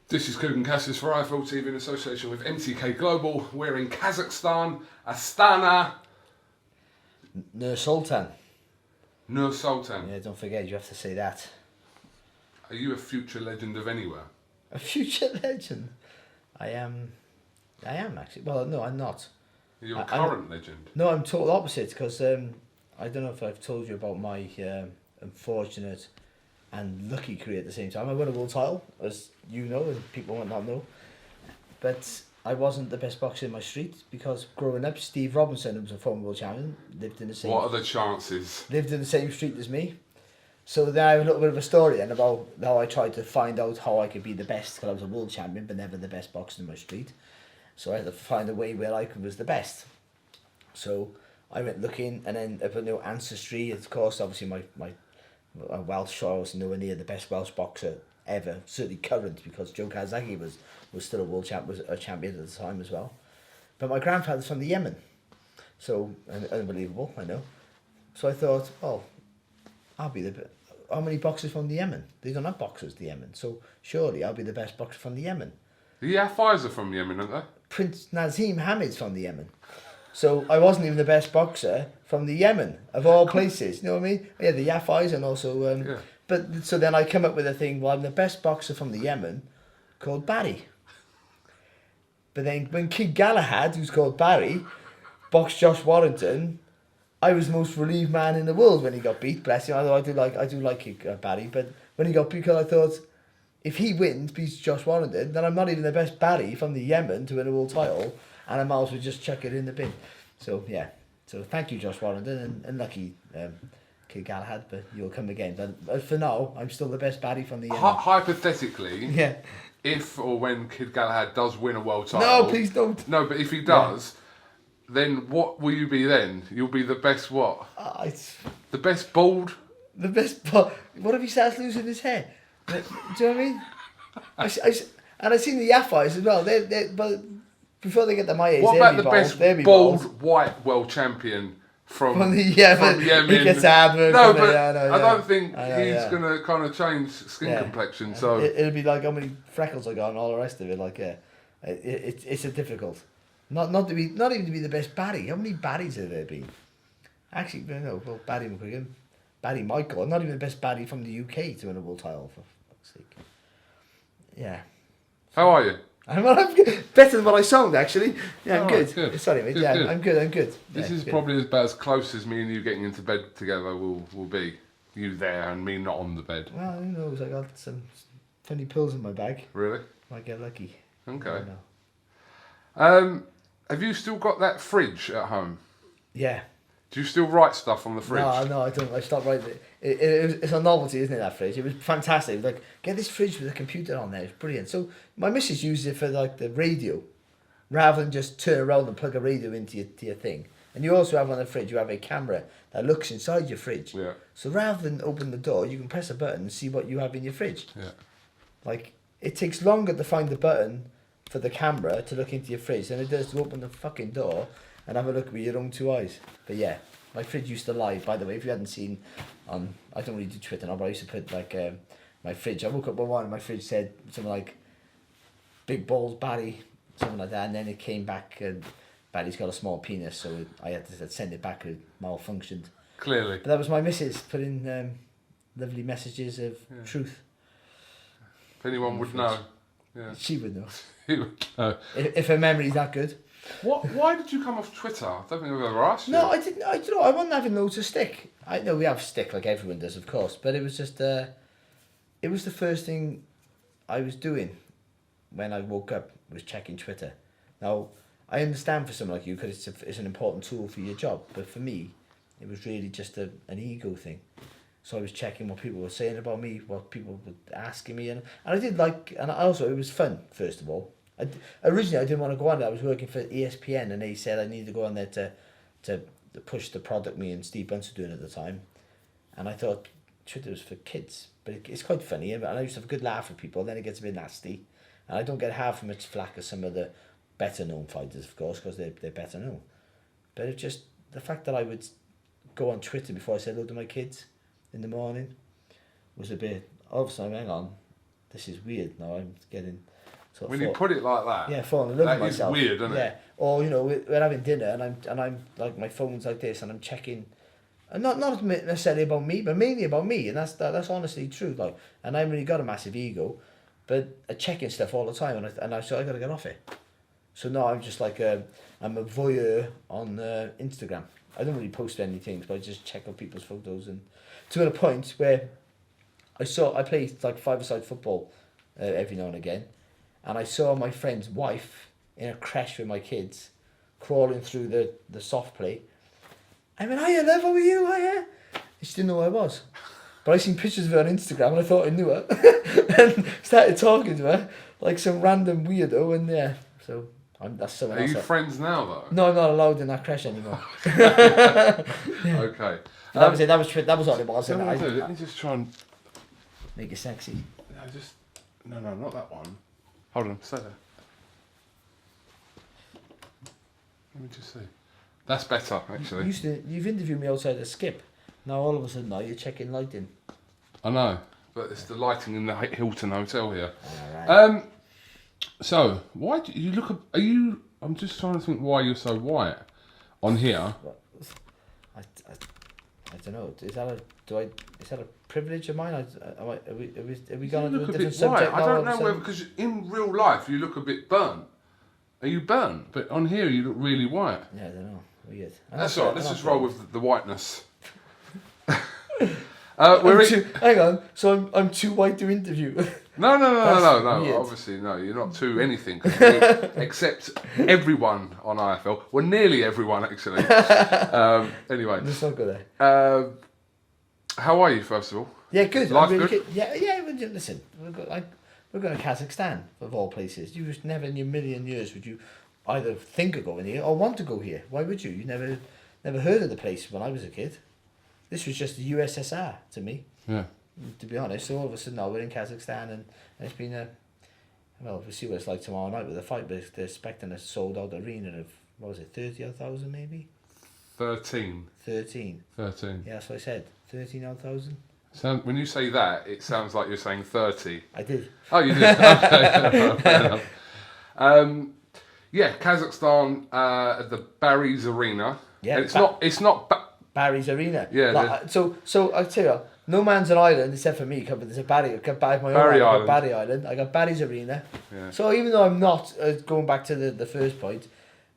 This is KUGAN CASSIUS for IFL TV in association with MTK Global. We're in Kazakhstan, Astana, Nur Sultan. Nur Sultan. Yeah, don't forget, you have to say that. Are you a future legend of anywhere? A future legend? I am actually. Well, no, I'm not. You're a current legend. No, I'm total opposite, because I don't know if I've told you about my unfortunate and lucky career at the same time. I won a world title, as you know, and people might not know. But I wasn't the best boxer in my street, because growing up, Steve Robinson, who was a former world champion, lived in the same... What are the chances? Lived in the same street as me. So then I have a little bit of a story then about how I tried to find out how I could be the best, because I was a world champion, but never the best boxer in my street. So I had to find a way where I was the best. So I went looking, and then I put no ancestry. Of course, obviously my Welsh, I was nowhere near the best Welsh boxer ever, certainly current, because Joe Kazaki was still a world champion, was a champion at the time as well. But my grandfather's from the Yemen, so unbelievable, I know. So I thought, well, I'll be the... How many boxers from the Yemen? They don't have boxers, the Yemen, so surely I'll be the best boxer from the Yemen. The Yafis are from Yemen, aren't they? Prince Nazim Hamid's from the Yemen. So I wasn't even the best boxer from the Yemen, of all places. You know what I mean? Yeah, the Yafis and also... Yeah. But so then I come up with a thing, well, I'm the best boxer from the Yemen, called Barry. But then when Kid Galahad, who's called Barry, boxed Josh Warrington, I was the most relieved man in the world when he got beat, bless him. Although I do like Barry, but when he got beat, because I thought, if he beats Josh Warrington, then I'm not even the best Barry from the Yemen to win a world title, and I might as well just chuck it in the bin. So yeah, so thank you, Josh Warrington, and lucky Kid Galahad, but you'll come again. But for now, I'm still the best Barry from the Yemen. Hypothetically, Yeah. if or when Kid Galahad does win a world title... No, please don't. No, but if he does... Yeah. Then what will you be then? You'll be the best what? The best bald? The best bald. What if he starts losing his hair? Do you know what I mean? And I've seen the Yafis as well. But before they get to my age, what about the best bald white world champion from the Yemen? He gets hammered. No, but I don't think he's going to kind of change skin complexion. So it'll be like how many freckles I got and all the rest of it. Like it's a difficult. Not even to be the best Barry. How many Barrys have there been? Actually, no. Well, Barry McGuigan, Barry Michael. Not even the best Barry from the UK to win a world title, for fuck's sake. Yeah. How are you? I'm good. Better than what I sound, actually. Yeah, I'm good. Good. Sorry, mate. Good. I'm good. This is good. Probably about as close as me and you getting into bed together will be. You there and me not on the bed. Well, who knows? I got some funny pills in my bag. Really? Might get lucky. Okay. Have you still got that fridge at home? Yeah. Do you still write stuff on the fridge? No, I don't. I stopped writing it. It's a novelty, isn't it, that fridge? It was fantastic. It was like, get this fridge with a computer on there. It's brilliant. So my missus used it for like the radio, rather than just turn around and plug a radio into your thing. And you also have on the fridge, you have a camera that looks inside your fridge. Yeah. So rather than open the door, you can press a button and see what you have in your fridge. Yeah. Like, it takes longer to find the button for the camera to look into your fridge than it does to open the fucking door and have a look with your own two eyes. But yeah, my fridge used to lie, by the way, if you hadn't seen on, I don't really do Twitter now, but I used to put like my fridge, I woke up one morning and my fridge said something like big balls Barry, something like that, and then it came back and Barry's got a small penis, so I had to send it back, it malfunctioned. Clearly. But that was my missus putting lovely messages of truth. If anyone would know. Yeah. She would know. If her memory's that good. Why did you come off Twitter? I don't think I've ever asked you. No, I didn't. I wasn't having loads of stick. I know we have stick like everyone does, of course, but it was just it was the first thing I was doing when I woke up, was checking Twitter. Now, I understand for someone like you, because it's an important tool for your job, but for me, it was really just an ego thing. So I was checking what people were saying about me, what people were asking me, and I did like, and also it was fun, first of all. Originally I didn't want to go on there. I was working for ESPN and they said I needed to go on there to push the product me and Steve Bunce were doing at the time. And I thought Twitter was for kids, but it's quite funny, and I used to have a good laugh with people, then it gets a bit nasty. And I don't get half as much flack as some of the better known fighters, of course, because they're better known. But it's just the fact that I would go on Twitter before I said hello to my kids in the morning was a bit, all of a sudden, hang on, this is weird. Now I'm getting sort of When you put it like that, yeah, falling in love with myself. That is weird, isn't it? Yeah. Or you know, we're having dinner and I'm like my phone's like this and I'm checking, and not necessarily about me, but mainly about me, and that's honestly true. Like, and I haven't really got a massive ego, but I'm checking stuff all the time, so I got to get off it. So now I'm just like I'm a voyeur on Instagram. I don't really post anything, but I just check out people's photos, and to a point where I play like five-a-side football every now and again, and I saw my friend's wife in a creche with my kids, crawling through the soft play. I went, hiya love, how are you, hiya? She didn't know who I was. But I seen pictures of her on Instagram and I thought I knew her. And started talking to her like some random weirdo, and yeah, so that's someone else. Are you friends now though? No, I'm not allowed in that creche anymore. Okay. That was it, that was all it was. Let me just try and... Make it sexy. No, not that one. Hold on, stay there. Let me just see. That's better, actually. You've interviewed me outside a skip. Now all of a sudden you're checking lighting. I know, but it's the lighting in the Hilton Hotel here. Right. So, why do you look... I'm just trying to think why you're so white on here. I don't know. Is that a privilege of mine? Are we going to do a different White. subject? I don't know whether, because in real life you look a bit burnt. Are you burnt? But on here you look really white. Yeah, I don't know. Weird. That's all right. Let's just roll with the whiteness. Hang on. So I'm too white to interview. No. Weird. Obviously, no. You're not too anything. Except everyone on IFL. Well, nearly everyone actually. Anyway. Let's not go there. How are you, first of all? Yeah, good. Life really good? Yeah. Listen, we're going to Kazakhstan of all places. You just never in your million years would you either think of going here or want to go here. Why would you? You never heard of the place when I was a kid. This was just the USSR to me. Yeah. To be honest, so all of a sudden now we're in Kazakhstan and it's been we'll see what it's like tomorrow night with the fight, but they're expecting a sold out arena of, what was it, 30,000 maybe? 13. 13. Yeah, that's what I said. 13,000. When you say that, it sounds like you're saying 30. I did. Oh, you did? Okay, fair enough. Yeah, Kazakhstan at the Barry's Arena. Yeah, and it's not Barry's Arena. Yeah. Like, so I tell you, no man's an island except for me. There's a Barry. I've got Barry Island. Barry Island. I got Barry's Arena. Yeah. So even though I'm not going back to the first point,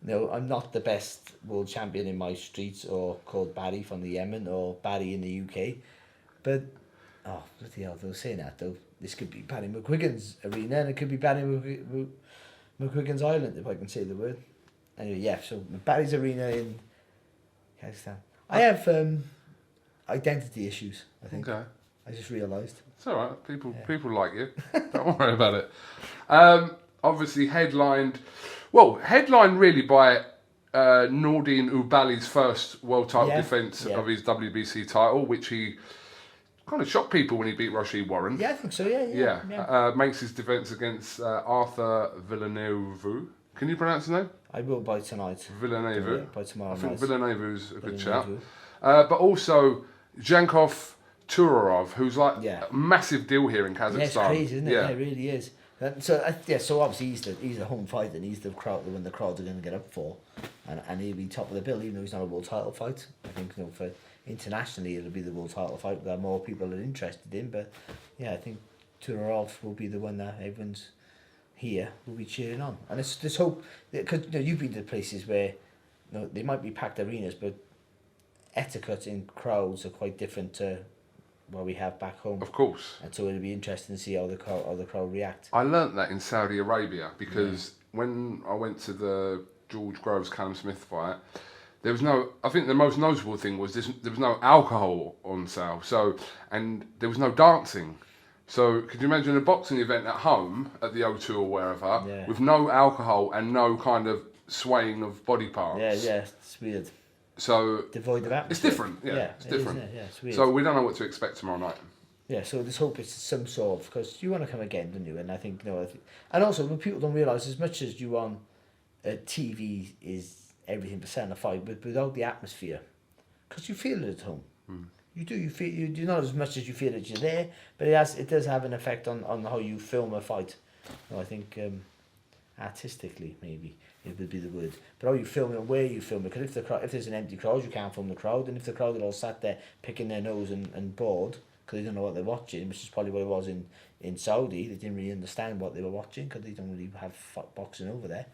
I'm not the best world champion in my streets or called Barry from the Yemen or Barry in the UK, but bloody hell, they're saying that though. This could be Barry McGuigan's Arena and it could be Barry McGuigan's Island, if I can say the word. Anyway, yeah. So Barry's Arena in Kazakhstan. I have identity issues, I think. Okay. I just realised. It's all right. People like you. Don't worry about it. Obviously headlined really by Nordin Ubali's first world title defence of his WBC title, which he kind of shocked people when he beat Rashid Warren. Yeah, I think so, yeah. Makes his defence against Arthur Villeneuve. Can you pronounce his name? I will by tonight. Villeneuve. By tomorrow night. I think Villeneuve's a good shout. But also Jankov Turarov, who's like a massive deal here in Kazakhstan. Yeah, it's crazy, isn't it? Yeah, it really is. So obviously he's the home fight and he's the crowd when the crowds are going to get up for, and he'll be top of the bill even though he's not a world title fight. I think for internationally it'll be the world title fight that more people are interested in. But yeah, I think Turarov will be the one that everyone's here will be cheering on, and it's this hope because you've been to places where they might be packed arenas, but etiquette in crowds are quite different to what we have back home. Of course. And so it'll be interesting to see how the crowd react. I learnt that in Saudi Arabia because when I went to the George Groves Callum Smith fight, there was I think the most notable thing was there was no alcohol on sale. And there was no dancing. So could you imagine a boxing event at home at the O2 or wherever with no alcohol and no kind of swaying of body parts? Yeah, it's weird. So devoid of atmosphere. It's different, it's different. It's weird. So we don't know what to expect tomorrow night. Yeah, so let's hope it's some sort of, because you want to come again, don't you? And I think and also when people don't realise, as much as you on TV is everything percent a fight, but without the atmosphere, because you feel it at home. You do. You feel you not as much as you feel that you're there, but it does have an effect on how you film a fight. You know, I think artistically maybe it would be the word, but how you film it and where you film it. Because if there's an empty crowd, you can't film the crowd, and if the crowd are all sat there picking their nose and bored because they don't know what they're watching, which is probably what it was in Saudi. They didn't really understand what they were watching because they don't really have boxing over there.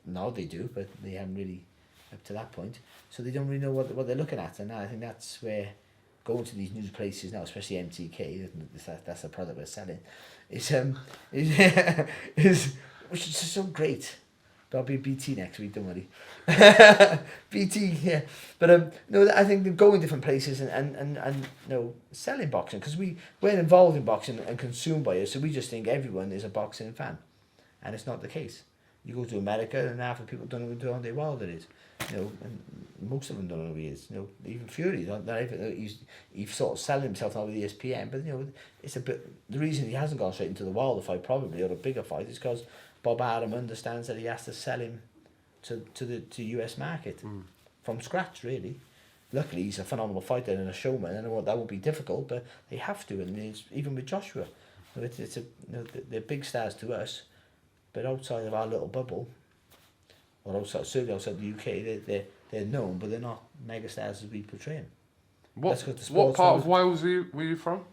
Now they do, but they haven't really up to that point. So they don't really know what they're looking at, and I think that's where going to these new places now, especially MTK, that's the product we're selling, is which is so great. But I'll be BT next week, don't worry. BT, yeah. But no, I think going different places and you know, selling boxing, because we're involved in boxing and consumed by it, so we just think everyone is a boxing fan, and it's not the case. You go to America and half the people don't know who Deontay Wilder is. You know, and most of them don't know who he is. You know, even Fury, he's sort of selling himself now with ESPN, but you know, it's a bit. The reason he hasn't gone straight into the Wilder fight, probably, or a bigger fight, is because Bob Arum understands that he has to sell him to the US market from scratch, really. Luckily, he's a phenomenal fighter and a showman, and that won't be difficult, but they have to, and it's, even with Joshua, it's a, you know, they're big stars to us, but outside of our little bubble, or certainly outside the UK, they're known, but they're not megastars as we portray them. What part of Wales were you from?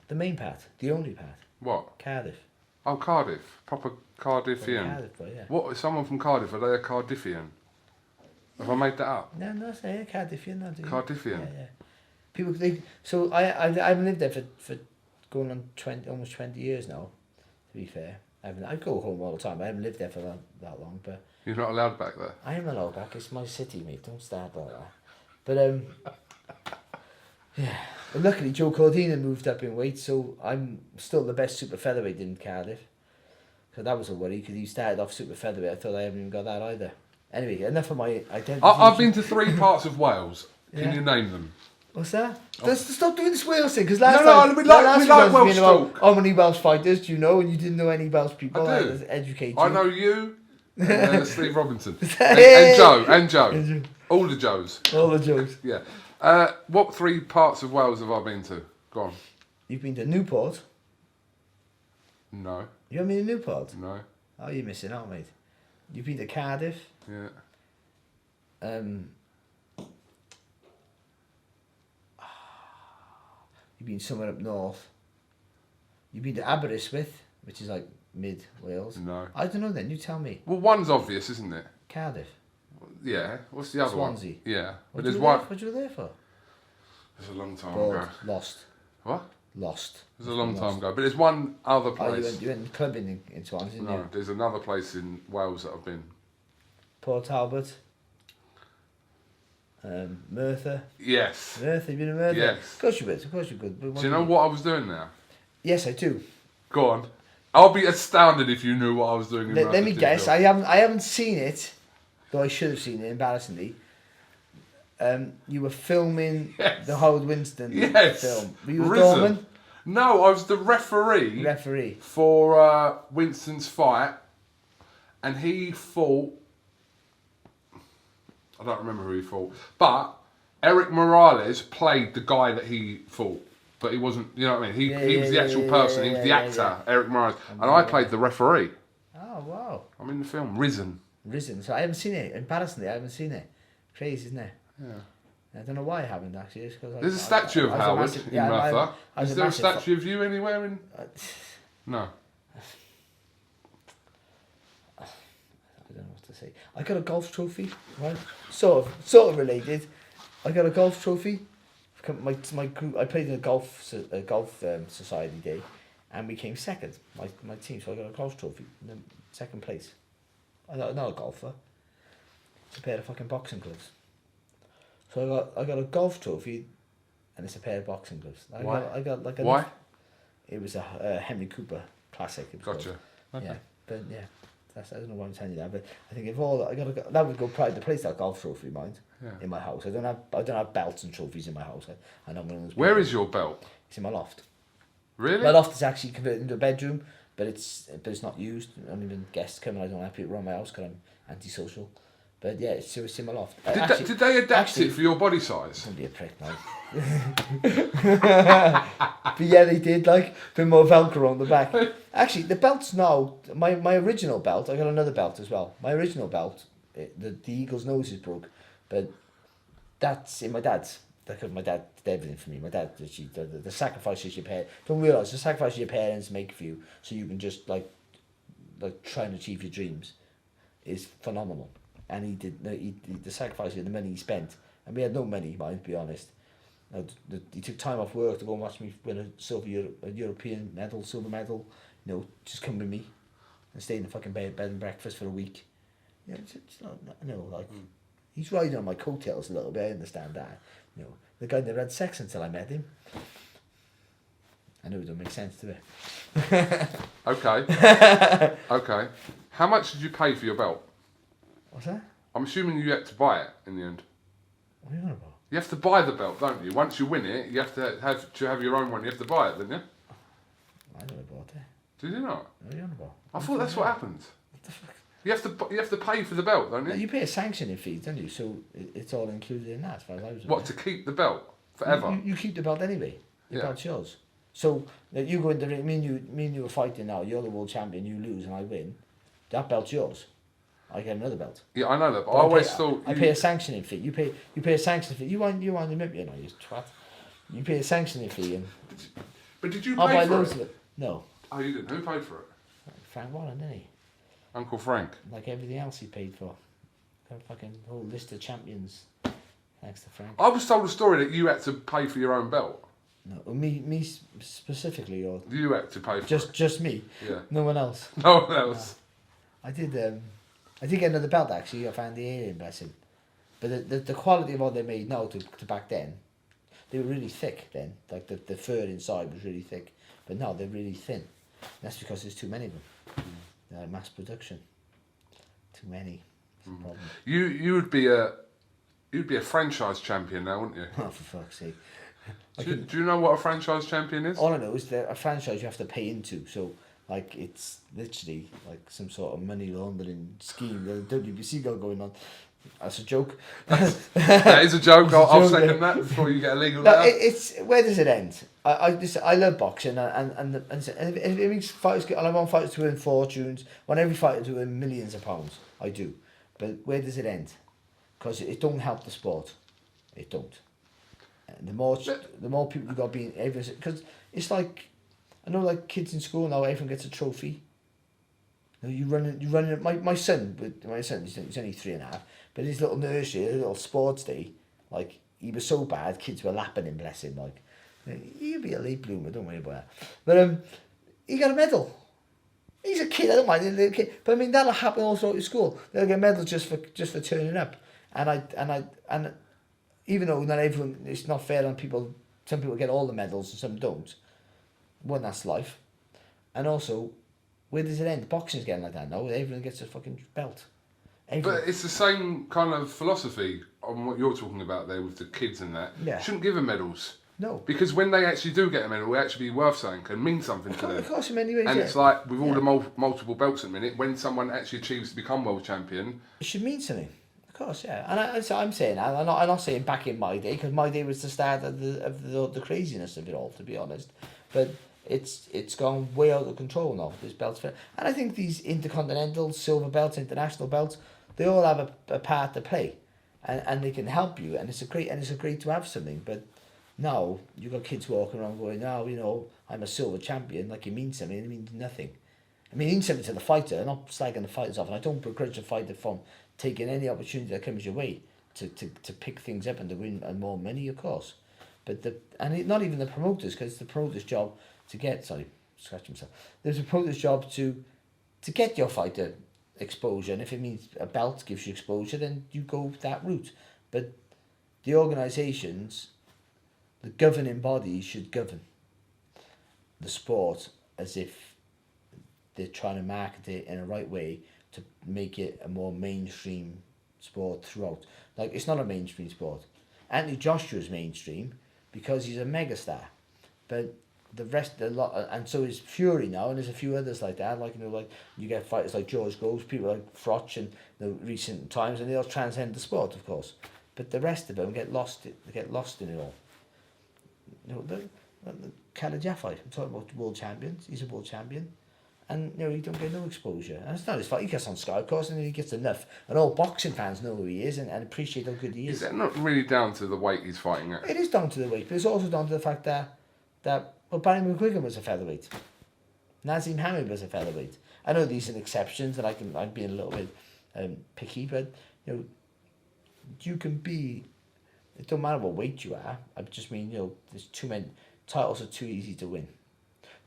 The main part, the only part. What? Cardiff. Oh, Cardiff. Proper Cardiffian. Cardiff boy, yeah. What, someone from Cardiff, are they a Cardiffian? Have I made that up? No, yeah, Cardiffian. No, Cardiffian? Yeah. People, so I haven't lived there for going on almost 20 years now, to be fair. I go home all the time. I haven't lived there for that long, but... You're not allowed back there? I am allowed back. It's my city, mate. Don't start like that. But, yeah. But luckily, Joe Cordina moved up in weight, so I'm still the best super featherweight in Cardiff. So that was a worry, because he started off super featherweight. I thought I haven't even got that either. Anyway, enough of my identity. I've been to 3 parts of Wales. Can you name them? What's that? Stop doing this Wales thing, because last time... No, we like Welsh talk. How many Welsh fighters do you know, and you didn't know any Welsh people. I do. Educate you. I know you, and Steve Robinson. and Joe. All the Joes. All the Joes. Yeah. What 3 parts of Wales have I been to? Go on. You've been to Newport? No. You haven't been to Newport? No. Oh, you're missing out, mate. You've been to Cardiff? Yeah. You've been somewhere up north. You've been to Aberystwyth, which is like mid Wales. No. I don't know then, you tell me. Well, one's obvious, isn't it? Cardiff. Yeah. What's the other Swansea. one? Yeah. What But there's you one... What you were there for? It's a long time Bored. ago. Lost. What? Lost. It was a long time ago. But there's one other place. Oh, you went clubbing in Swansea, didn't No, you? there's another place in Wales that I've been. Port Talbot. Merthyr. Yes. Merthyr, you've been to Merthyr? Yes. Of course you would, But Do you know what I was doing there? Yes, I do. Go on. I'll be astounded if you knew what I was doing in Merthyr. Let me guess. I haven't seen it, though I should have seen it, embarrassingly. You were filming the Howard Winston film. Were you a doorman? No, I was the referee. For Winston's fight, and he fought... I don't remember who he fought, but Eric Morales played the guy that he fought, but he wasn't. You know what I mean? He was the actual person. He was the actor, Eric Morales, and I played the referee. Oh wow! I'm in the film Risen. So I haven't seen it. Embarrassingly, I haven't seen it. Crazy, isn't it? Yeah. I don't know why I haven't actually. It's There's a statue of Howard in Merthyr. Is there a statue of you anywhere in? No. I don't know what to say. I got a golf trophy, right? Sort of related. I got a golf trophy. My group. I played in a golf society day, and we came second. My team. So I got a golf trophy, second place. I'm not a golfer. It's a pair of fucking boxing gloves. So I got a golf trophy, and it's a pair of boxing gloves. Why? It was a Henry Cooper classic. Gotcha. Okay. Yeah, but yeah. I don't know why I'm telling you that, but I think if all that would go pride to place that golf trophy, mind, in my house. I don't have belts and trophies in my house. I know one of those. Where is your belt? It's in my loft. Really? My loft is actually converted into a bedroom, but it's not used. Not even guests come, and I don't have people around my house because I'm antisocial. But yeah, it's in my loft. Did they adapt it for your body size? Don't be a prick, now. But yeah, they did, like, put more Velcro on the back. Actually, the belts now, my original belt, I got another belt as well. My original belt, the eagle's nose is broke, but that's in my dad's. Because my dad did everything for me. My dad, the sacrifices your parents, don't realise the sacrifices your parents make for you, so you can just like try and achieve your dreams, is phenomenal. And he did the sacrifice of the money he spent, and we had no money, mind, to be honest. He took time off work to go and watch me win a European medal, silver medal. You know, just come with me and stay in the fucking bed and breakfast for a week. You know, it's not, you know, like he's riding on my coattails a little bit. I understand that. You know, the guy never had sex until I met him. I know it don't make sense to it. Okay. Okay. How much did you pay for your belt? What's that? I'm assuming you had to buy it in the end. What are you on about? You have to buy the belt, don't you? Once you win it, you have to have your own one. You have to buy it, don't you? I never bought it. Did you not? What are you on about? I thought that's what happens. What the fuck? You have to pay for the belt, don't you? You pay a sanctioning fee, don't you? So it's all included in that, as far as I was aware. What, to keep the belt forever? You keep the belt anyway. The Yeah. belt's yours. So you go in the ring, me and you are fighting now. You're the world champion. You lose and I win. That belt's yours. I get another belt. Yeah, I know that, but But I always thought I pay a sanctioning fee. You pay a sanctioning fee. You want the mip, you know, you twat. You pay a sanctioning fee and But did you I'll buy pay for loads it? of it. No, Oh, you didn't. Who paid for it? Frank Warren, didn't he? Uncle Frank. Like everything else he paid for. Got a fucking whole list of champions. Thanks to Frank. I was told a story that you had to pay for your own belt. No, me specifically, or You had to pay for it. just me. Yeah. No one else. No one else. I did get another belt actually. I found the alien blessing, but the quality of what they made now to back then, they were really thick then. Like the fur inside was really thick, but now they're really thin. That's because there's too many of them. They're mass production. Too many. That's the problem. You'd be a franchise champion now, wouldn't you? Oh, for fuck's sake! Do you know what a franchise champion is? All I know is that a franchise you have to pay into. So like it's literally like some sort of money laundering scheme. The WBC got going on. That's a joke. That is a joke. I'll joke, second yeah. that before you get a legal No, letter. it's where does it end? I love boxing and it means fighters. I want fighters to win fortunes. I want every fighter to win millions of pounds. I do, but where does it end? Because it don't help the sport. It don't. And the more people you got being everything, because it's like I know like kids in school now everyone gets a trophy. You running. My son, he's only 3.5, but his little nursery, his little sports day, like he was so bad, kids were lapping him, bless him. Like he'll be a late bloomer, don't worry about that. But he got a medal. He's a kid, I don't mind, he's a little kid. But I mean that'll happen all throughout your school. They'll get medals just for turning up. And even though not everyone, it's not fair on people. Some people get all the medals and some don't. Well, that's life. And also, where does it end? Boxing's getting like that now. Everyone gets a fucking belt. Everyone. But it's the same kind of philosophy on what you're talking about there with the kids and that. Yeah. Shouldn't give them medals. No. Because when they actually do get a medal, it actually be worth something and mean something to them. Of course, in many ways. And yeah. it's like with all the multiple belts at the minute, when someone actually achieves to become world champion, It should mean something. Of course, yeah. And I'm saying that. I'm not saying back in my day, because my day was the start of the craziness of it all, to be honest. But it's gone way out of control now, this belt's fair. And I think these intercontinental, silver belts, international belts, they all have a part to play. And they can help you, and it's great to have something. But now you got kids walking around going, "Oh, you know, I'm a silver champion," like it means something. It means nothing. I mean, it means something to the fighter. I'm not slagging the fighters off, and I don't begrudge a fighter from taking any opportunity that comes your way to pick things up and to win and more money, of course. But not even the promoters, because it's the promoter's job to get. Sorry, scratch myself. There's a promoter's job to get your fighter exposure, and if it means a belt gives you exposure, then you go that route. But the organisations, the governing bodies should govern the sport as if they're trying to market it in a right way to make it a more mainstream sport throughout. Like, it's not a mainstream sport. Anthony Joshua's mainstream because he's a megastar. But the rest, a lot, and so is Fury now, and there's a few others like that. Like, you know, like you get fighters like George Groves, people like Froch in the recent times, and they'll transcend the sport, of course. But the rest of them get lost. They get lost in it all. You know, the Kalajafai, I'm talking about world champions. He's a world champion, and you know, he don't get no exposure. And it's not his fault. He gets on Sky, of course, and then he gets enough. And all boxing fans know who he is and appreciate how good he is. Is that not really down to the weight he's fighting at? It is down to the weight, but it's also down to the fact that well, Barry McGuigan was a featherweight. Nazim Hamid was a featherweight. I know these are exceptions, and I'm being a little bit picky, but you know, you can be. It don't matter what weight you are. I just mean, you know, there's too many titles are too easy to win.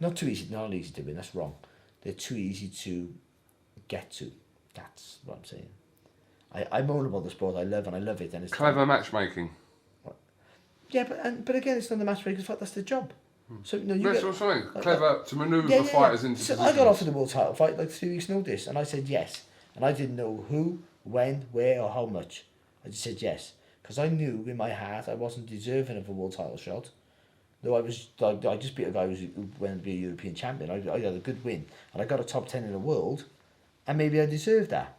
Not easy to win. That's wrong. They're too easy to get to. That's what I'm saying. I moan about the sport. I love it, and it's Clever matchmaking. Yeah, but again, it's not the matchmaker's fault. That's the job. So you know, you That's what I'm saying. Clever to manoeuvre fighters into so positions. I got offered the world title fight like 3 weeks' notice, and I said yes. And I didn't know who, when, where, or how much. I just said yes because I knew in my heart I wasn't deserving of a world title shot. Though I just beat a guy who went to be a European champion. I had a good win, and I got a top 10 in the world, and maybe I deserved that.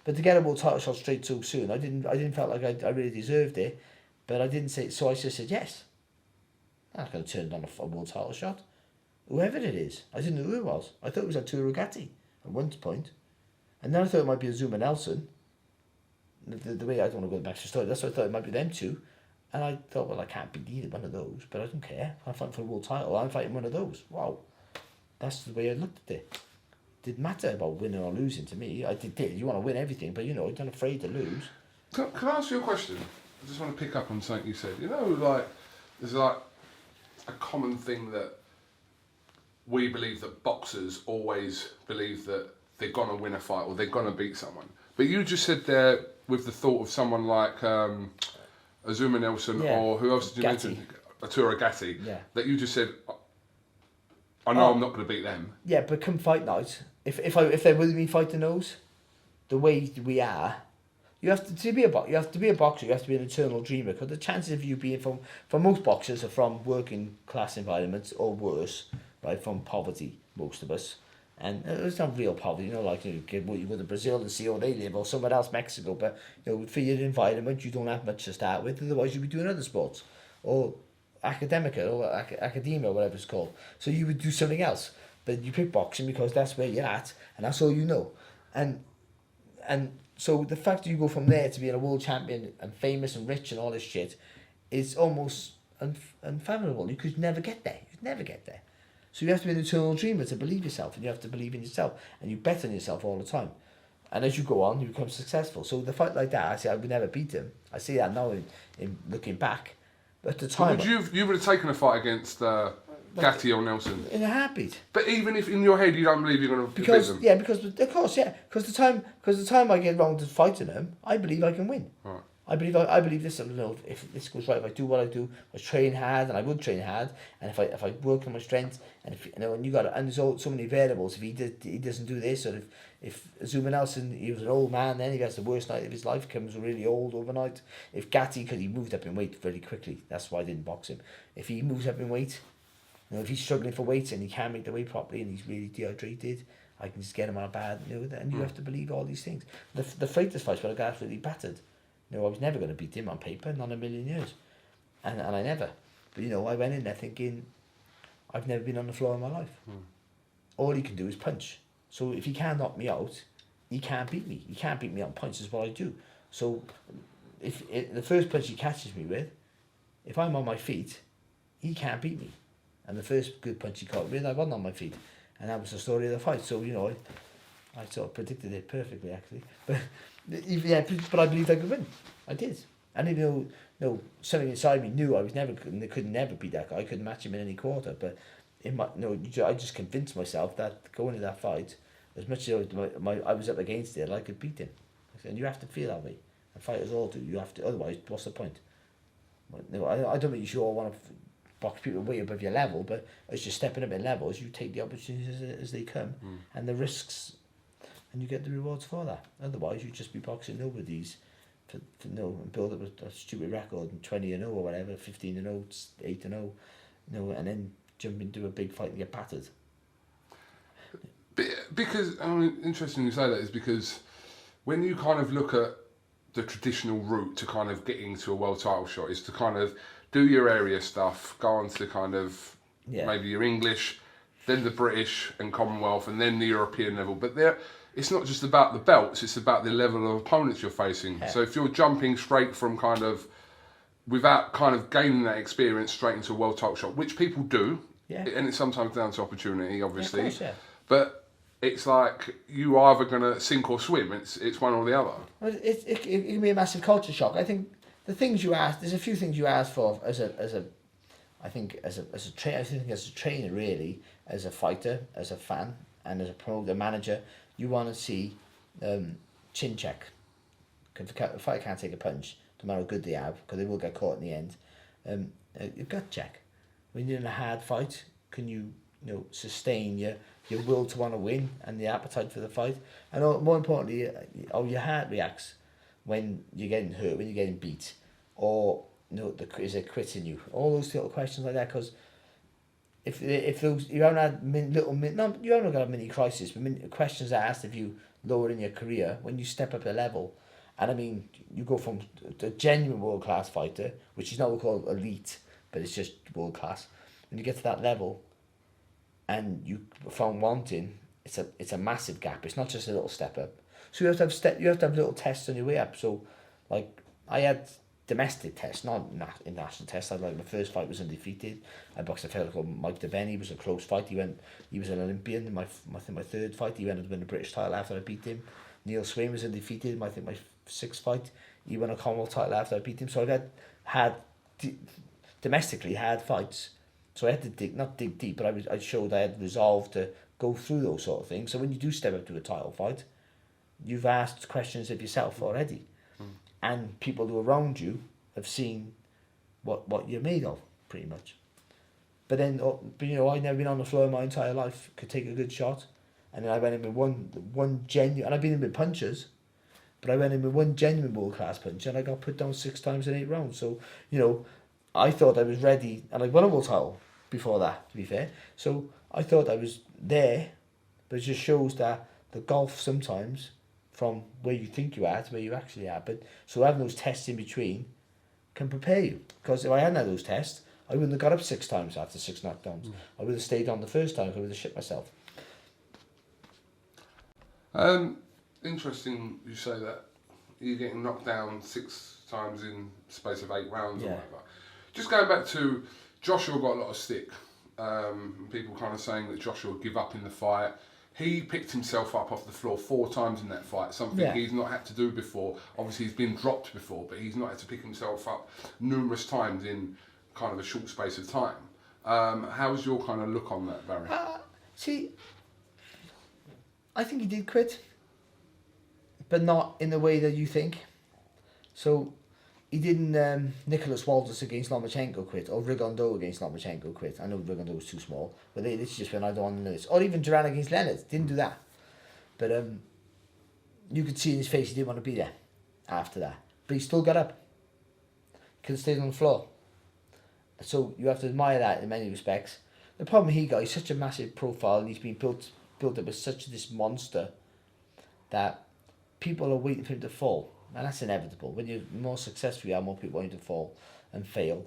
But to get a world title shot straight so soon, I didn't felt like I really deserved it. But I didn't say, so I just said yes. I'm not going to turn down a world title shot. Whoever it is. I didn't know who it was. I thought it was Arturo Gatti at one point. And then I thought it might be Azuma Nelson. The way I don't want to go back to the story, that's why I thought it might be them two. And I thought, well, I can't beat either one of those, but I don't care. I'm fighting for a world title. I'm fighting one of those. Wow. That's the way I looked at it. It didn't matter about winning or losing to me. I did. You want to win everything, but you know, I'm not afraid to lose. Can I ask you a question? I just want to pick up on something you said. You know, like, there's like a common thing that we believe that boxers always believe that they're going to win a fight or they're going to beat someone. But you just said there with the thought of someone like Azuma Nelson or who else did you mention? Arturo Gatti. Yeah. That you just said, I know I'm not going to beat them. Yeah, but come fight night, if they're with me fighting those, the way we are, you have to be a boxer. You have to be an eternal dreamer. Because the chances of you being from most boxers are from working class environments or worse, right? From poverty, most of us, and it's not real poverty. You know, like you go to Brazil and see how they live, or somewhere else, Mexico. But you know, for your environment, you don't have much to start with. Otherwise, you'd be doing other sports, or academia, or whatever it's called. So you would do something else. But you pick boxing because that's where you're at, and that's all you know, and. So the fact that you go from there to being a world champion and famous and rich and all this shit is almost unfathomable. You could never get there. You'd never get there. So you have to be an eternal dreamer to believe yourself, and you have to believe in yourself, and you bet on yourself all the time. And as you go on, you become successful. So the fight like that, I say I would never beat him. I see that now in looking back. But at the time... So you would have taken a fight against Gatti or Nelson? In a heartbeat. But even if in your head you don't believe you're going to beat them? Yeah, because of course, yeah. Because the time I get round to fighting them, I believe I can win. Right. I believe this. You know, if this goes right, if I do what I do, I train hard, and I would train hard. And if I work on my strength, and if you know, and there's so many variables. If he doesn't do this, or if Zuma Nelson, he was an old man, then he has the worst night of his life, becomes really old overnight. If Gatti, because he moved up in weight very quickly, that's why I didn't box him. If he moves up in weight, you know, if he's struggling for weight and he can't make the weight properly and he's really dehydrated, I can just get him on a bad, you know, and you have to believe all these things. The Freitas fight where the guy really battered. You know, I was never going to beat him on paper, not in a million years. And I never. But, you know, I went in there thinking, I've never been on the floor in my life. All he can do is punch. So if he can't knock me out, he can't beat me. He can't beat me on punch is what I do. So if the first punch he catches me with, if I'm on my feet, he can't beat me. And the first good punch he caught me with, I wasn't on my feet. And that was the story of the fight. So, you know, I sort of predicted it perfectly, actually. But I believed I could win. I did. And even though something inside me knew I could never beat that guy. I couldn't match him in any quarter. But I just convinced myself that going into that fight, as much as I was up against it, I could beat him. And you have to feel that way. And fighters all do. You have to. Otherwise, what's the point? I don't think you should all want to box people way above your level, but as you're stepping up in levels, you take the opportunities as they come, and the risks, and you get the rewards for that. Otherwise, you'd just be boxing nobodies for and build up a stupid record, and 20-0 or whatever, 15-0, 8-0, and then jump into a big fight and get battered. Because, I mean, interesting you say that is because when you kind of look at the traditional route to kind of getting to a world title shot is to kind of do your area stuff, go on to kind of maybe your English, then the British and Commonwealth, and then the European level. But it's not just about the belts, it's about the level of opponents you're facing. Yeah. So if you're jumping straight from kind of, without kind of gaining that experience straight into a world title shot, which people do, and it's sometimes down to opportunity, obviously. Yeah, of course, but it's like you're either going to sink or swim. It's one or the other. Well, it can be a massive culture shock. I think the things you ask, there's a few things you ask for as a trainer really, as a fighter, as a fan, and as a promoter manager, you want to see chin check. Because the fighter can't take a punch, no matter how good they have, because they will get caught in the end. Your gut check. When you're in a hard fight, can you sustain your will to want to win and the appetite for the fight, and more importantly, how your heart reacts when you're getting hurt, when you're getting beat, or is it quitting you? All those little questions like that, because if those you haven't had you haven't got a mini crisis, but questions are asked of you lower in your career when you step up a level, and I mean you go from a genuine world class fighter, which is not called elite, but it's just world class. When you get to that level, and you found wanting, it's a massive gap. It's not just a little step up. So you have to have little tests on your way up. So, like I had domestic tests, not international tests. My first fight was undefeated. I boxed a fellow called Mike DeVenny. It was a close fight. He was an Olympian. In my third fight, he went on to win the British title after I beat him. Neil Swain was undefeated. My sixth fight, he won a Commonwealth title after I beat him. So I've had domestically had fights. So I had to not dig deep, but I showed I had resolve to go through those sort of things. So when you do step up to a title fight, you've asked questions of yourself already. And people who are around you have seen what you're made of, pretty much. But then, I've never been on the floor my entire life, could take a good shot. And then I went in with one genuine, and I've been in with punches, but I went in with one genuine world-class punch, and I got put down 6 times in 8 rounds. So, I thought I was ready, and I won a world title before that, to be fair. So I thought I was there, but it just shows that the golf sometimes from where you think you are to where you actually are. But so having those tests in between can prepare you. Because if I hadn't had those tests, I wouldn't have got up 6 times after 6 knockdowns. I would have stayed on the first time, I would have shit myself. Interesting you say that you're getting knocked down 6 times in the space of 8 rounds or whatever. Just going back to Joshua got a lot of stick. People kind of saying that Joshua would give up in the fight. He picked himself up off the floor 4 times in that fight, something he's not had to do before. Obviously, he's been dropped before, but he's not had to pick himself up numerous times in kind of a short space of time. How's your kind of look on that, Barry? See, I think he did quit, but not in the way that you think. So he didn't Nicholas Walters against Lomachenko quit, or Rigondeaux against Lomachenko quit. I know Rigondeaux was too small, but this just went, I don't want to know this. Or even Duran against Leonard, didn't do that. But you could see in his face he didn't want to be there after that. But he still got up. Could have stayed on the floor. So you have to admire that in many respects. The problem he got, he's such a massive profile, and he's been built up as such this monster that people are waiting for him to fall. And that's inevitable. When you're more successful, you have more people wanting to fall and fail.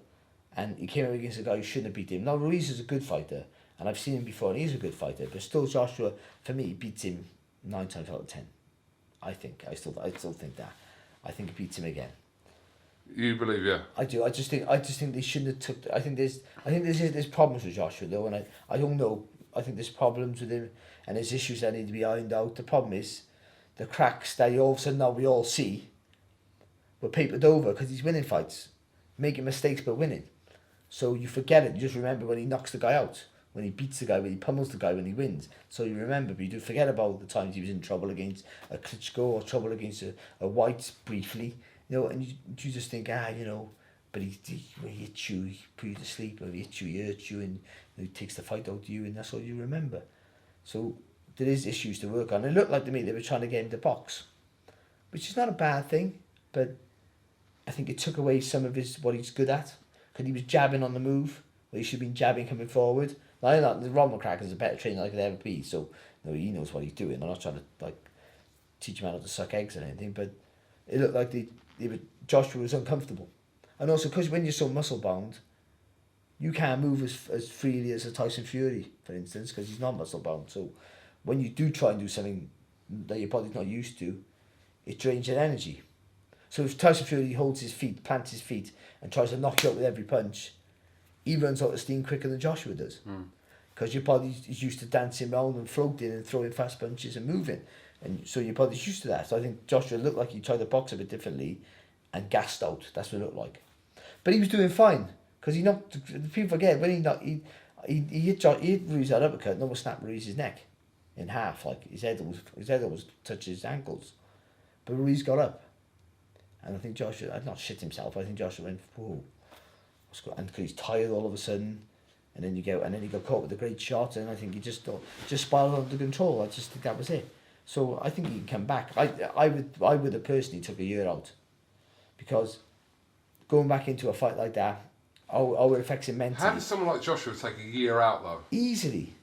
And he came up against a guy who shouldn't have beat him. Now, Ruiz is a good fighter, and I've seen him before, and he's a good fighter. But still, Joshua, for me, beats him 9 times out of 10. I think. I still think that. I think he beats him again. You believe, yeah? I do. I just think they shouldn't have took. I think there's problems with Joshua though, and I don't know. I think there's problems with him, and there's issues that need to be ironed out. The problem is the cracks that all of a sudden now we all see were papered over because he's winning fights, making mistakes but winning. So you forget it. You just remember when he knocks the guy out, when he beats the guy, when he pummels the guy, when he wins. So you remember, but you do forget about the times he was in trouble against a Klitschko or trouble against a White briefly. And you just think, but he hits you, he put you to sleep, or he hits you, he hurts you, and he takes the fight out of you, and that's all you remember. So there is issues to work on. It looked like to me they were trying to get him to box, which is not a bad thing, but I think it took away some of what he's good at, because he was jabbing on the move, where he should have been jabbing coming forward. Now, I'm not, Ron McCracken's a better trainer than I could ever be, so he knows what he's doing. I'm not trying to like teach him how to suck eggs or anything, but it looked like Joshua was uncomfortable. And also because when you're so muscle bound, you can't move as freely as a Tyson Fury, for instance, because he's not muscle bound. So when you do try and do something that your body's not used to, it drains your energy. So if Tyson Fury holds his feet, plants his feet, and tries to knock you out with every punch, he runs out of steam quicker than Joshua does. Because your body is used to dancing around and floating and throwing fast punches and moving. And so your body's used to that. So I think Joshua looked like he tried to box a bit differently and gassed out. That's what it looked like. But he was doing fine. Because he knocked, people forget, when he hit Ruiz that uppercut, and almost snapped Ruiz's neck in half. Like his head almost touched his ankles. But Ruiz got up. And I think Joshua, not shit himself, I think Joshua went, whoa. And because he's tired all of a sudden. And then he got caught with a great shot, and I think he just spiraled under control. I just think that was it. So I think he can come back. I would have personally took a year out, because going back into a fight like that, how it affects him mentally. How does someone like Joshua take a year out though? Easily.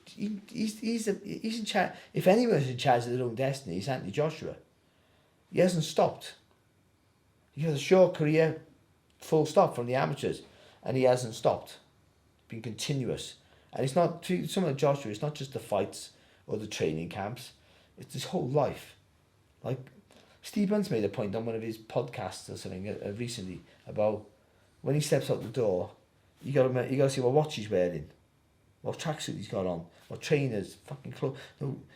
He's in charge. If anyone's in charge of their own destiny, it's Anthony Joshua. He hasn't stopped. He has a short career, full stop, from the amateurs, and he hasn't stopped. Been continuous. And it's not, to someone like Joshua, it's not just the fights or the training camps, it's his whole life. Like Steve Hunt's made a point on one of his podcasts or something recently about when he steps out the door, you gotta see what watch he's wearing, what tracksuit he's got on, what trainers, fucking clothes.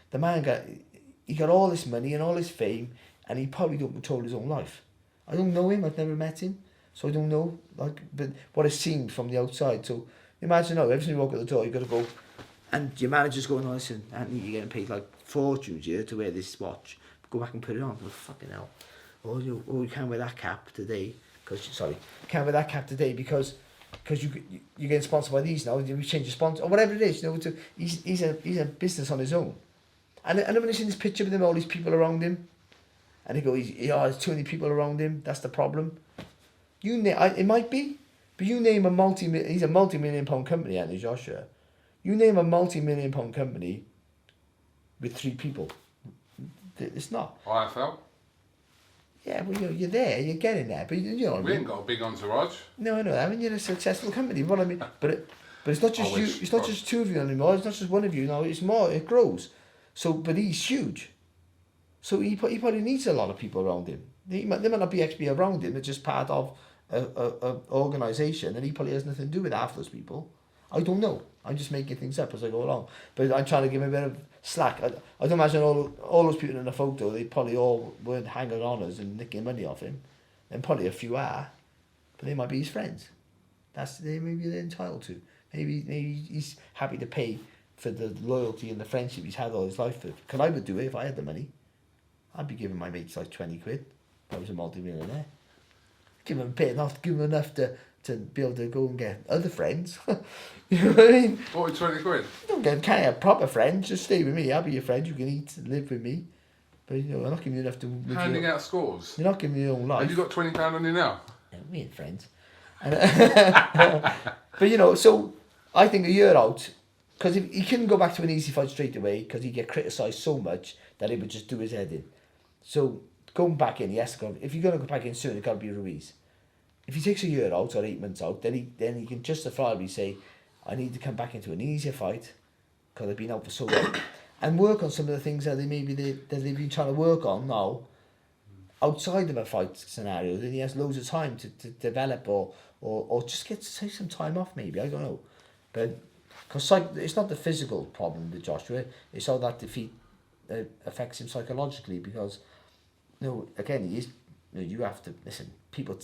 The man got all this money and all this fame, and he probably don't control his own life. I don't know him, I've never met him, so I don't know, but what it seemed from the outside. So imagine now, every time you walk out the door, you got to go, and your manager's going, oh, listen, Anthony, you're getting paid like fortunes here to wear this watch. Go back and put it on. Oh, fucking hell. You can't wear that cap today. Can't wear that cap today because you're getting sponsored by these now. You change your sponsor, or whatever it is. He's a business on his own. And when he's in this picture with him, all these people around him, and he goes, there's too many people around him, that's the problem. It might be. But you name he's a multi-million pound company, Anthony Joshua. You name a multi-million pound company with 3 people. It's not. IFL? Yeah, well, you're there, you're getting there. But you know what I mean? We ain't got a big entourage. No, I know that. I mean, you're a successful company. What I mean, but it's not just you. It's not just 2 of you anymore. It's not just 1 of you. No, it's more. It grows. So, but he's huge. So he probably needs a lot of people around him. They might not be actually around him. They're just part of a organisation, and he probably has nothing to do with half those people. I don't know. I'm just making things up as I go along. But I'm trying to give him a bit of slack. I don't imagine all those people in the photo, they probably all weren't hanging on us and nicking money off him. And probably a few are, but they might be his friends. Maybe they're entitled to. Maybe he's happy to pay for the loyalty and the friendship he's had all his life. Because I would do it if I had the money. I'd be giving my mates like 20 quid if I was a multi-millionaire. Give them a bit enough, give them enough to be able to go and get other friends. You know what I mean? What, with 20 quid? Can't have proper friends, just stay with me. I'll be your friend, you can eat and live with me. But I'm not giving you enough to... Handing out scores? You're not giving me your own life. Have you got £20 on you now? Yeah, we ain't friends. But so I think a year out, because he couldn't go back to an easy fight straight away, because he'd get criticised so much that he would just do his head in. So going back in, he has to go. If you're going to go back in soon, it's got to be Ruiz. If he takes a year out or 8 months out, then he can justifiably say, I need to come back into an easier fight because I've been out for so long, and work on some of the things that they've been trying to work on now outside of a fight scenario. Then he has loads of time to develop or just get to take some time off. Maybe, I don't know, but because it's not the physical problem with Joshua, it's how that defeat affects him psychologically. Because again, you have to listen. People.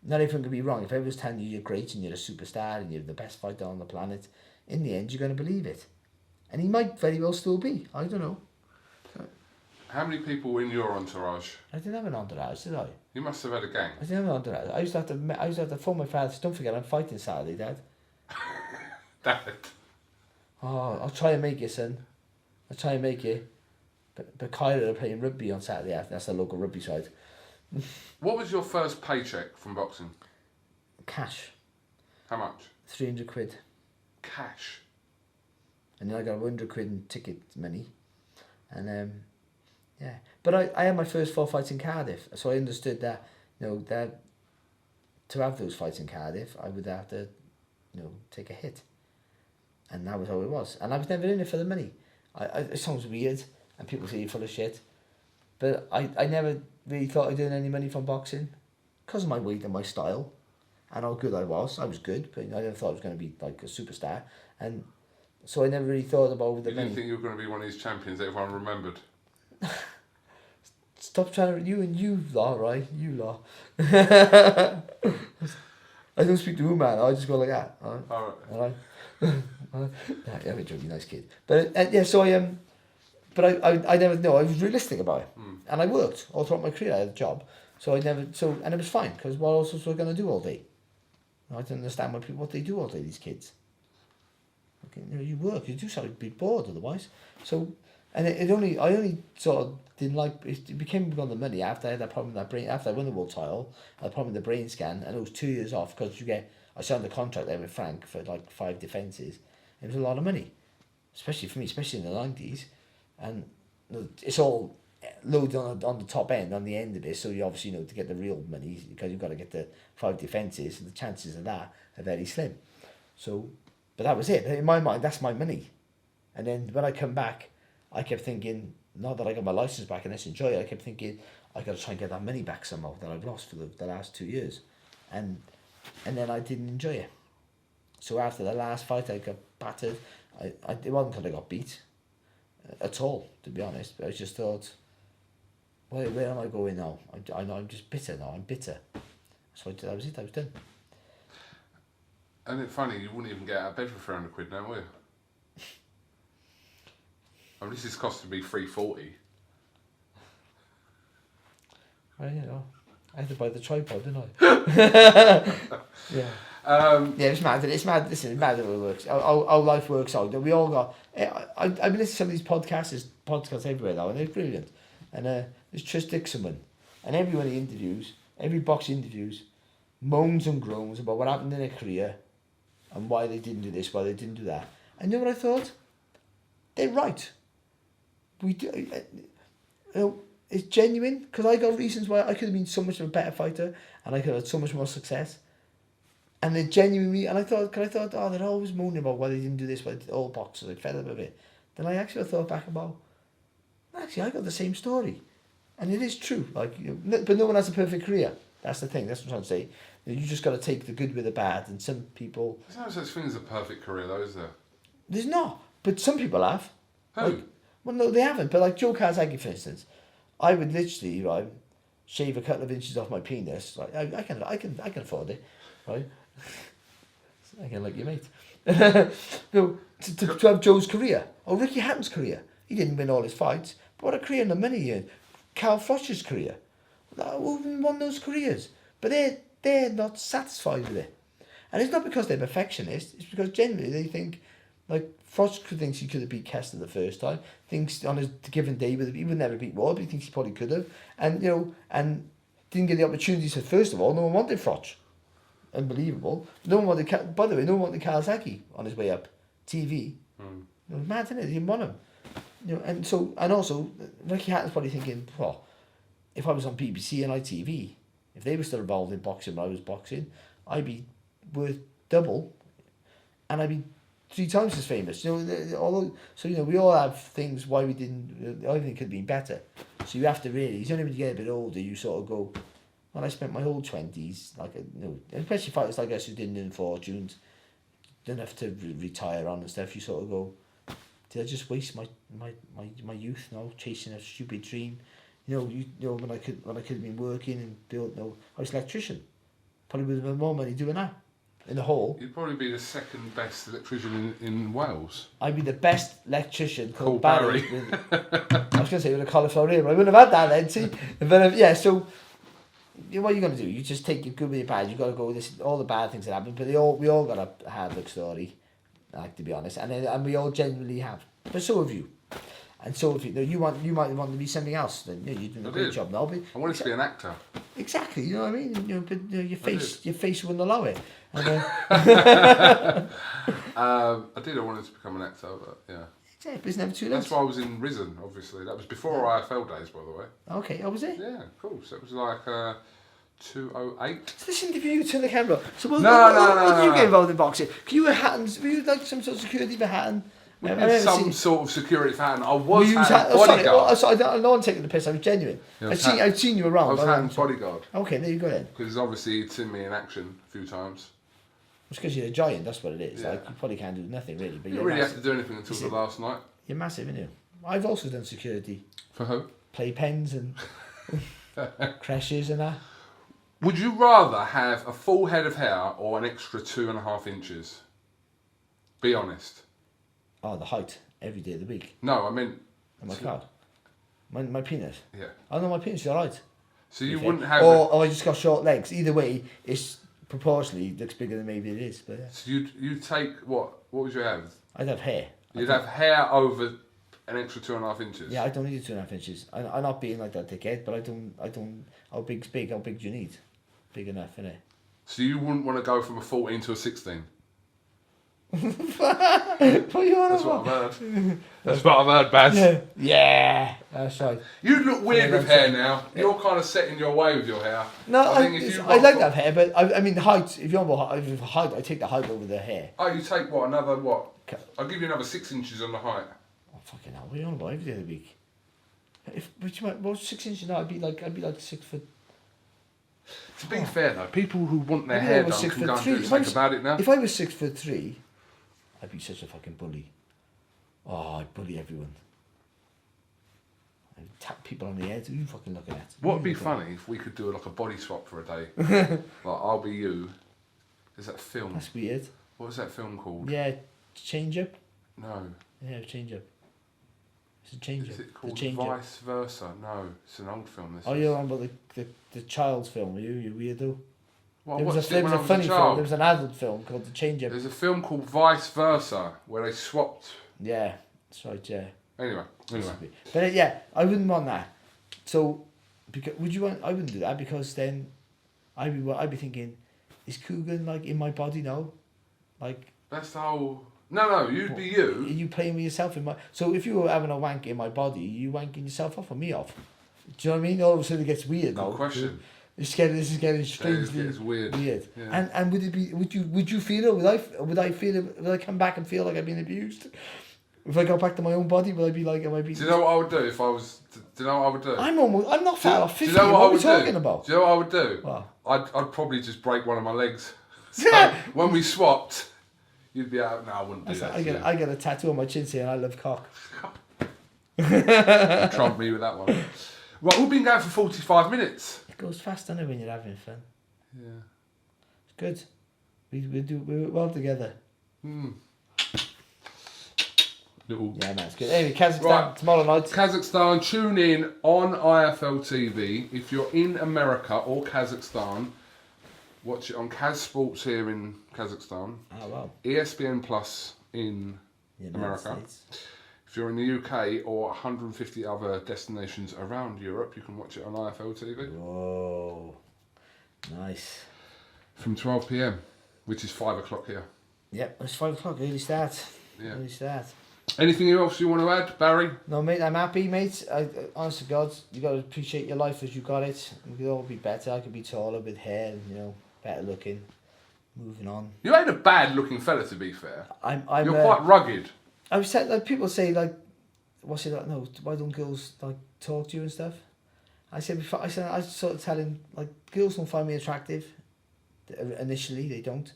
Not everyone can be wrong. If everyone's telling you you're great and you're a superstar and you're the best fighter on the planet, in the end you're going to believe it. And he might very well still be. I don't know. How many people were in your entourage? I didn't have an entourage, did I? You must have had a gang. I didn't have an entourage. I used to have to phone my father. Don't forget, I'm fighting Saturday, Dad. Dad. Oh, I'll try and make it, son. I'll try and make it. But Kyra are playing rugby on Saturday. That's the local rugby side. What was your first paycheck from boxing? Cash. How much? 300 quid. Cash. And then I got 100 quid in ticket money. And yeah. But I had my first 4 fights in Cardiff, so I understood that, that to have those fights in Cardiff, I would have to, take a hit. And that was how it was. And I was never in it for the money. It sounds weird, and people say you're full of shit, but I never really thought I'd earn any money from boxing because of my weight and my style and how good I was. I was good, but I never thought I was going to be like a superstar. And so I never really thought about the money. You didn't think you were going to be one of these champions that everyone remembered? Stop trying to... You lot, right? You lot. I don't speak to you, man. I just go like that. All right. Yeah, I'm a joking, nice kid. But yeah, so but I never know. I was realistic about it, and I worked all throughout my career. I had a job, so and it was fine because what else was I going to do all day? I didn't understand what they do all day. These kids. Okay, you work, you do something, you'd be bored otherwise. So, and I only sort of didn't like it became about the money after I had that problem with that brain. After I won the world title, I had a problem with the brain scan, and it was 2 years off because I signed a contract there with Frank for like 5 defences. It was a lot of money, especially for me, especially in the 90s. And it's all loaded on the top end, on the end of it. So you obviously to get the real money because you've got to get the 5 defences, and the chances of that are very slim. So, but that was it. In my mind, that's my money. And then when I come back, I kept thinking, now that I got my license back and let's enjoy it, I kept thinking, I got to try and get that money back somehow that I've lost for the last 2 years. And then I didn't enjoy it. So after the last fight, I got battered. It wasn't because I got beat at all, to be honest. But I just thought, where am I going now? I'm just bitter now. I'm bitter. So that was it. I was done. And it's funny, you wouldn't even get out of bed for 300 quid now, will you? I mean, this is costing me $340. Well, I had to buy the tripod, didn't I? Yeah. Yeah, it's mad. It's mad. Listen, it's mad how it works. How life works out. We all got. I've been listening to some of these podcasts. There's podcasts everywhere now, and they're brilliant. And there's Tris Dixon, and everyone he interviews, every box he interviews, moans and groans about what happened in their career, and why they didn't do this, why they didn't do that. And you know what I thought? They're right. We do. It's genuine because I got reasons why I could have been so much of a better fighter, and I could have had so much more success. And they genuinely, and I thought, oh, they're always moaning about why they didn't do this, why all boxers, I fed up a bit. Then I actually thought back about, actually, I got the same story. And it is true. Like, but no one has a perfect career. That's the thing, that's what I'm trying to say. You just got to take the good with the bad, and some people... There's no such thing as a perfect career, though, is there? There's not, but some people have. Who? Like, well, no, they haven't, but like Joe Kazaki, for instance, I would literally, right, shave a couple of inches off my penis. Like, I can afford it, right? I can like your mate. No, to have Joe's career, or Ricky Hatton's career. He didn't win all his fights, but what a career and the money he earned. Carl Frosch's career. Who won those careers? But they're not satisfied with it. And it's not because they're perfectionists, it's because generally they think, like, Frosch thinks he could have beat Kessler the first time, thinks on his given day he would never beat Ward, but he thinks he probably could have. And, and didn't get the opportunity. So first of all, no one wanted Frosch. Unbelievable. No one wanted, by the way, no one wanted Kawasaki on his way up. TV. It was mad, isn't it? They didn't want him. And also, Ricky Hatton's probably thinking, well, if I was on BBC and ITV, if they were still involved in boxing when I was boxing, I'd be worth double, and I'd be 3 times as famous. Although, we all have things why we didn't. Everything could have been better. So you have to really. It's only when you get a bit older you sort of go. Well, I spent my whole 20s, especially fighters like us who didn't earn fortunes, enough to retire on and stuff. You sort of go, did I just waste my youth now chasing a stupid dream? When I could have been working and built. I was an electrician. Probably would have been more money doing that. In the whole. You'd probably be the second best electrician in Wales. I'd be the best electrician called Barry. I was going to say with a cauliflower ear, but I wouldn't have had that then, see? But yeah, so what are you going to do? You just take your good with your bad. You've got to go with this, all the bad things that happen, but we all got a hard luck story, to be honest, and we all genuinely have. But so have you. And so if you might want to be something else. Then you're doing a great job now. But I wanted to be an actor. Exactly, you know what I mean. But your face wouldn't allow it. I did. I wanted to become an actor, but yeah. Yeah, but it's never too late. That's why I was in Risen, obviously. That was before IFL days, by the way. Okay, how was it? Yeah, of course. It was like 208. So this interview you to the camera. So what did you get involved in boxing? Were you like some sort of security for Hatton? We had some sort of security for Hatton. I was Hatton's bodyguard. Sorry, no one taking the piss. I was genuine. I've seen you around. I was Hatton's bodyguard. Okay, there you go then. Because obviously he'd seen me in action a few times. It's because you're a giant, that's what it is. Yeah. Like, you probably can't do nothing really. But you don't really have to do anything until the last night. You're massive, aren't you? I've also done security. For who? Playpens and crashes and that. Would you rather have a full head of hair or an extra 2.5 inches? Be honest. Oh, the height every day of the week. No, I meant. Oh my God. My penis. Yeah. Oh no, my penis is alright. So you wouldn't have. Or I just got short legs. Either way, it's proportionally looks bigger than maybe it is. But yeah. So you'd take what? What would you have? I'd have hair. You'd have hair over an extra 2.5 inches. Yeah, I don't need 2.5 inches. I'm not being like that dickhead, but I don't. How big's big? How big do you need? Big enough, innit? So you wouldn't want to go from a 14 to a 16? What are you on That's about? what I've heard. That's what I've heard, Baz. Yeah, that's right. You look weird with hair now. You're kind of setting your way with your hair. No, I like that hair, but I mean the height. If you want height, I take the height over the hair. Oh, you take what? Another what? I'll give you another 6 inches on the height. Oh fucking hell! What are you on about every day of the week? What 6 inches now? I'd be like 6 foot. To be fair though, people who want their hair done can go and do something about it now. If I was 6'3", I'd be such a fucking bully. Oh, I'd bully everyone. I'd tap people on the head. Who are you fucking looking at? What would be funny if we could do like a body swap for a day? Like I'll be you. Is that film? That's weird. What was that film called? Yeah, Change Up. No. Yeah, Change Up. It's a Change Up. Is it called Vice Versa? No, it's an old film. This you're on about the child's film, are you? You weirdo. Well, there was a funny film. There was an adult film called The Change Up. There's a film called Vice Versa where they swapped. Yeah, that's right. Yeah. Anyway. But yeah, I wouldn't want that. So, would you want? I wouldn't do that because then, I'd be thinking, is KUGAN like in my body now? Like. That's the whole. No, you'd be you. Are you playing with yourself in my? So if you were having a wank in my body, you wanking yourself off or me off? Do you know what I mean? All of a sudden it gets weird now. Good question. This is getting strangely it's weird. Yeah. And would it be? Would you feel it? Would I feel it? Would I come back and feel like I've been abused? If I got back to my own body, would I be like? Am I being? Do you know what I would do if I was? Do you know what I would do? I'm not far off 50. Do you know what I would do? Talking about? Do you know what I would do? What? I'd probably just break one of my legs. So when we swapped, you'd be out. No, I wouldn't do that. I get a tattoo on my chin saying I love cock. You trumped me with that one. Right, we've been going for 45 minutes. It goes fast, doesn't it, when you're having fun? Yeah. It's good. We work well together. Yeah, man, it's good. Anyway, Kazakhstan, tomorrow night. Kazakhstan, tune in on IFL TV. If you're in America or Kazakhstan, watch it on Kaz Sports here in Kazakhstan. Oh, wow. ESPN Plus in America. States. If you're in the UK or 150 other destinations around Europe, you can watch it on IFL TV. Whoa. Nice. From 12 p.m, which is 5 o'clock here. Yep, it's 5 o'clock, early start. Yeah. Early start. Anything else you want to add, Barry? No, mate, I'm happy, mate. Honest to God, you got to appreciate your life as you got it. We could all be better. I could be taller with hair, better looking. Moving on. You ain't a bad looking fella, to be fair. You're quite rugged. I was saying, like, people say, like, what's it like? No, why don't girls like talk to you and stuff? I said before. I was sort of telling, like, girls don't find me attractive. Initially, they don't,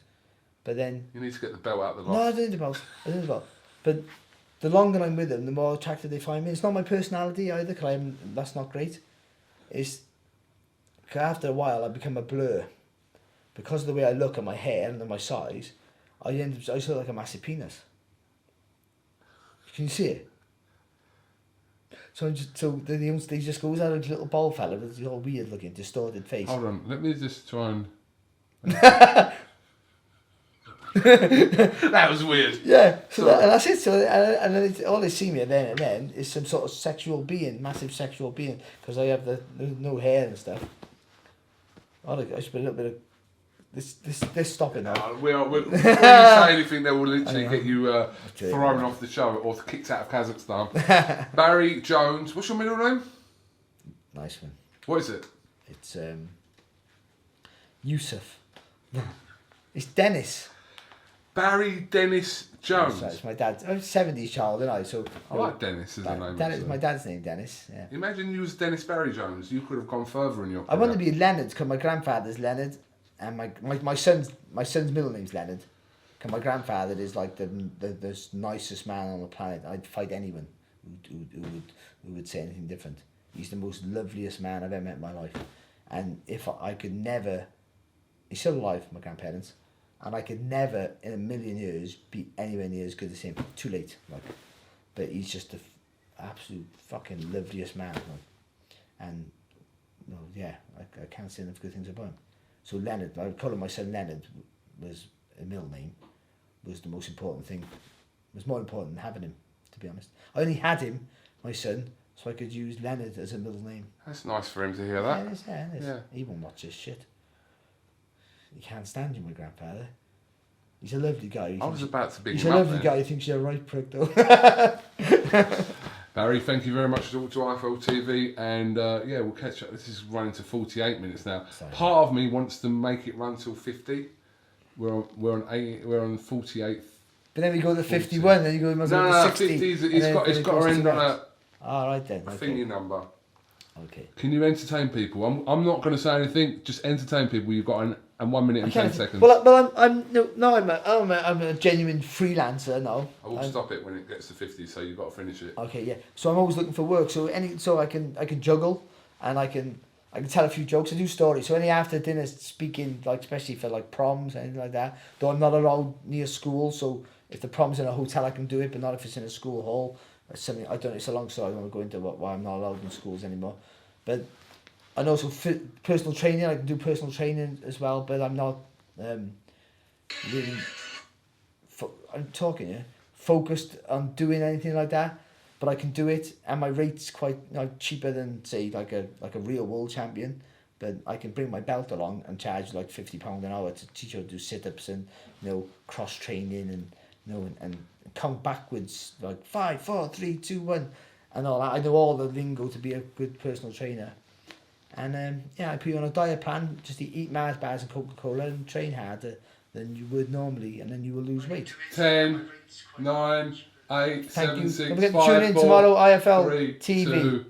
but then you need to get the belt out of the No, loft. I don't need the belt. But the longer I'm with them, the more attractive they find me. It's not my personality either, because that's not great. It's cause after a while I become a blur because of the way I look and my hair and my size. I look like a massive penis. Can you see it? So they just goes out a little bald fella with this all weird looking distorted face. Hold on, let me just try and. That was weird. Yeah, and that's it. So and then all they see me then and then is some sort of sexual being, massive sexual being, because I have the no hair and stuff. I should put a little bit of This stopping now. When you say anything, they will literally get you thrown off the show or kicked out of Kazakhstan. Barry Jones. What's your middle name? Nice one. What is it? It's Yusuf. It's Dennis. Barry Dennis Jones. That's right, it's my dad's. I'm 70s child, and so I like Dennis as a name. Dennis, my dad's name, Dennis. Yeah. Imagine you was Dennis Barry Jones. You could have gone further in your career. I wanted to be Leonard because my grandfather's Leonard, and my son's middle name's Leonard. Because my grandfather is like the nicest man on the planet. I'd fight anyone who would say anything different. He's the most loveliest man I've ever met in my life, and if I could never, he's still alive, my grandparents. And I could never, in a million years, be anywhere near as good as him. Too late, like. But he's just the absolute fucking loveliest man, like. And, well, yeah, I can't say enough good things about him. So Leonard, I would call him my son Leonard, was a middle name, was the most important thing. It was more important than having him, to be honest. I only had him, my son, so I could use Leonard as a middle name. That's nice for him to hear that. Yeah, it is, yeah, it is. Yeah. He won't watch this shit. He can't stand you, my grandfather. He's a lovely guy. I was about to big He's him a up lovely then. guy. He thinks you're a right prick, though. Barry, thank you very much for talking to IFL TV, and yeah, we'll catch up. This is running to 48 minutes now. Sorry. Part of me wants to make it run till 50. We're on 48. But then we go to 51, then you go to 60. 50. It's got to end on a all right then. thingy number. Okay. Can you entertain people? I'm not going to say anything. Just entertain people. You've got 1 minute and 10 seconds. Well, I'm a genuine freelancer now. I will stop it when it gets to 50. So you've got to finish it. Okay, yeah. So I'm always looking for work. So I can juggle, and I can tell a few jokes. I do stories. So any after dinner speaking, like especially for like proms and anything like that. Though I'm not allowed near school, so if the prom's in a hotel, I can do it, but not if it's in a school hall. It's something I don't. It's a long story. I don't want to go into why I'm not allowed in schools anymore. But and also personal training. I can do personal training as well, but I'm not really. I'm talking here. Focused on doing anything like that, but I can do it, and my rate's quite cheaper than say like a real world champion. But I can bring my belt along and charge like £50 an hour to teach you how to do sit-ups and cross training and and count backwards like 5, 4, 3, 2, 1 and all that. I know all the lingo to be a good personal trainer. And I put you on a diet plan, just to eat Mars bars and Coca-Cola and train harder than you would normally, and then you will lose weight. 10, 9, 8, 7, 6, 5, 4, Tune in tomorrow, IFL 3, TV. 2,